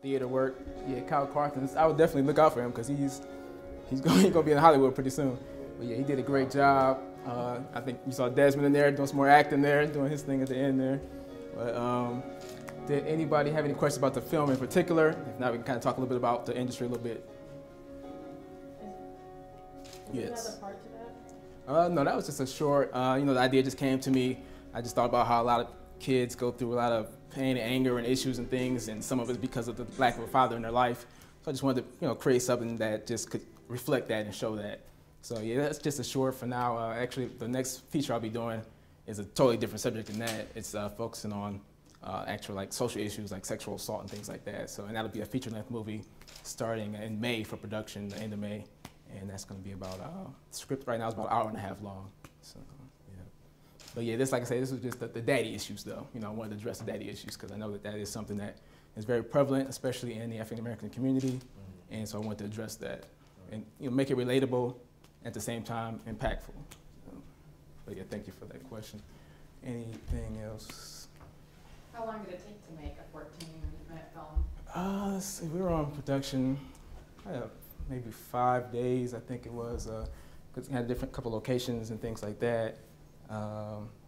theater work. Yeah, Kyle Carthens. I would definitely look out for him because he's going to be in Hollywood pretty soon. But yeah, he did a great job. I think you saw Desmond in there doing some more acting there, doing his thing at the end there. But did anybody have any questions about the film in particular? If not, we can kind of talk a little bit about the industry a little bit. Yes. Another part to that? No, that was just a short, the idea just came to me. I just thought about how a lot of kids go through a lot of pain and anger and issues and things, and some of it's because of the lack of a father in their life. So I just wanted to, create something that just could reflect that and show that. So yeah, that's just a short for now. Actually, the next feature I'll be doing is a totally different subject than that. It's focusing on actual social issues like sexual assault and things like that. So, and that'll be a feature-length movie starting in May for production, the end of May. And that's going to be about, the script right now is about an hour and a half long. So, yeah. But yeah, this, like I say, this was just the daddy issues, though. I wanted to address the daddy issues because I know that is something that is very prevalent, especially in the African-American community. And so I wanted to address that and make it relatable, at the same time impactful. But yeah, thank you for that question. Anything else? How long did it take to make a 14-minute film? Let's see, we were on production maybe 5 days, I think it was, because we had a different couple locations and things like that.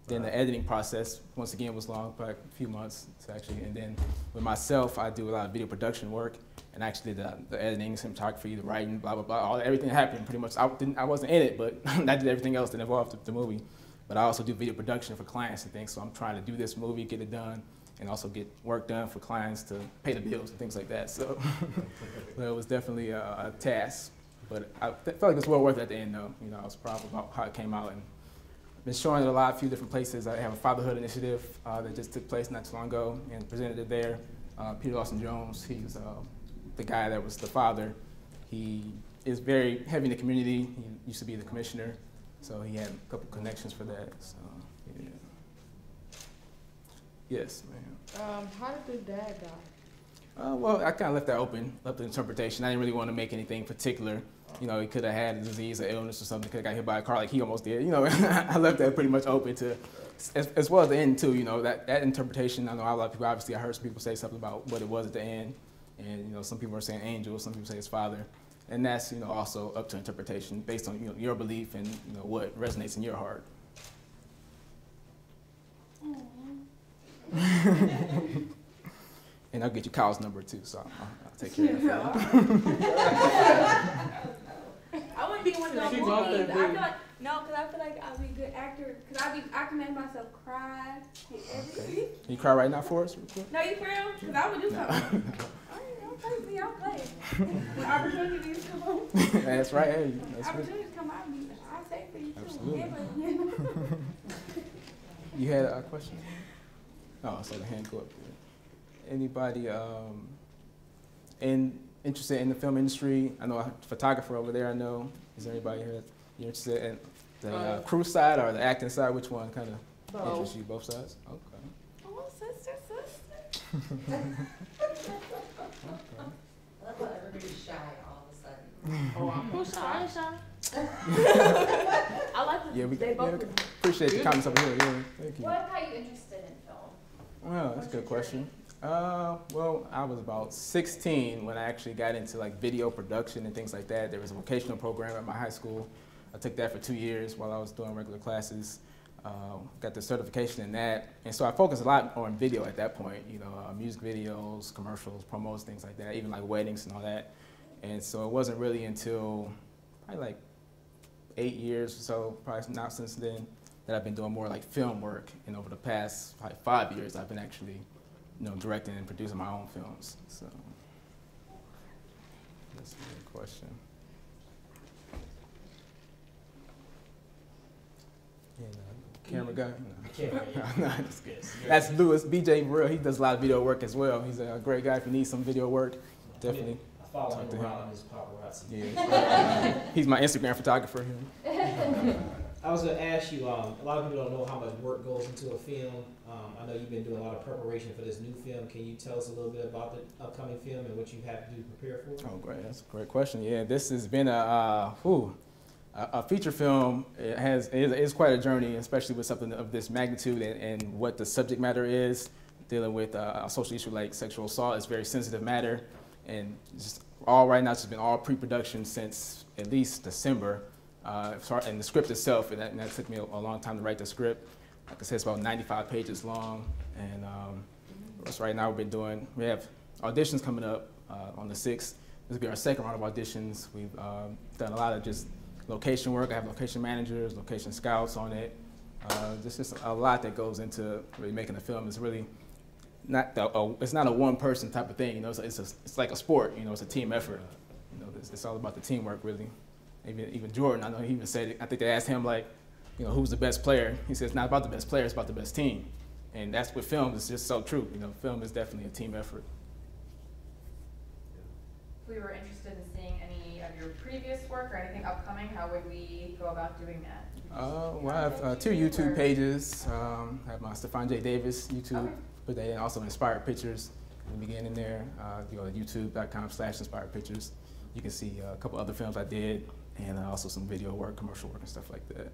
Then the editing process, once again, was long, probably a few months actually. And then with myself, I do a lot of video production work, and actually the editing, cinematography, the writing, blah, blah, blah, everything happened pretty much. I wasn't in it, but I did everything else that involved the movie. But I also do video production for clients and things, so I'm trying to do this movie, get it done, and also get work done for clients to pay the bills and things like that. So, so it was definitely a task, but I felt like it was well worth it at the end, though. I was proud about how it came out, and I've been showing it a few different places. I have a fatherhood initiative that just took place not too long ago, and presented it there. Peter Lawson Jones, he's the guy that was the father. He is very heavy in the community. He used to be the commissioner, so he had a couple connections for that. So, yeah. Yes, ma'am. How did the dad die? Well, I kind of left that open, left the interpretation. I didn't really want to make anything particular. He could have had a disease or illness or something, could have got hit by a car like he almost did. I left that pretty much open to, as well as the end too, that interpretation. I know a lot of people, obviously I heard some people say something about what it was at the end. And some people are saying angel, some people say his father. And that's also up to interpretation based on your belief and what resonates in your heart. And I'll get you Kyle's number too, so I'll take care of it. I wouldn't be one of those movies. I feel like because I feel like I'll be a good actor. Because I can make myself cry. Okay. You cry right now for us? No, you for real? Because I would do something. Don't take me, I'll play. When opportunities come on. That's right. Hey, that's opportunities come out, I'll say for you too. Absolutely. Yeah, but, You had a question? Oh, so the hand go up there. Anybody interested in the film industry? I know a photographer over there, I know. Is there anybody here you're interested in the crew side or the acting side? Which one kind of interests you? Both sides? Okay. oh, sister. Okay. I love how everybody's shy all of a sudden. Oh, I'm Who's shy? I like the, Yeah, they both. appreciate the comments over here. Yeah, thank you. What got you interested in film? Well, that's a good question. Well, I was about 16 when I actually got into video production and things like that. There was a vocational program at my high school. I took that for 2 years while I was doing regular classes. Got the certification in that. And so I focused a lot on video at that point, music videos, commercials, promos, things like that, even weddings and all that. And so it wasn't really until probably 8 years or so, probably not since then, that I've been doing more film work. And over the past 5 years, I've been actually directing and producing my own films. So that's a good question. Yeah, camera guy? No, just kidding. That's Lewis, BJ Real. He does a lot of video work as well. He's a great guy if you need some video work. Definitely. I follow him around on his paparazzi. Yeah, he's my Instagram photographer here. I was going to ask you, a lot of people don't know how much work goes into a film. I know you've been doing a lot of preparation for this new film. Can you tell us a little bit about the upcoming film and what you have to do to prepare for it? Oh, great. That's a great question. Yeah, this has been a feature film. It is quite a journey, especially with something of this magnitude and what the subject matter is. dealing with a social issue like sexual assault. It's a very sensitive matter, and just all right now it's been all pre-production since at least December. And the script itself, and that took me a long time to write the script. Like I said, it's about 95 pages long, and that's right now we have auditions coming up on the 6th. This will be our second round of auditions. We've done a lot of just location work. I have location managers, location scouts on it. There's just a lot that goes into really making a film. It's really not it's not a one-person type of thing. You know, it's like a sport. You know, it's a team effort. You know, it's all about the teamwork, really. Even Jordan, I know he even said it. I think they asked him like, you know, who's the best player? He said it's not about the best player, it's about the best team. And that's with film. It's just so true. You know, film is definitely a team effort. If we were interested in seeing any of your previous work or anything upcoming, how would we go about doing that? Well, I have 2 YouTube pages. I have my Stephon J. Davis YouTube, Okay. Put that in. Also Inspired Pictures in the beginning there. You go to youtube.com/inspired pictures. You can see a couple other films I did, and also some video work, commercial work, and stuff like that.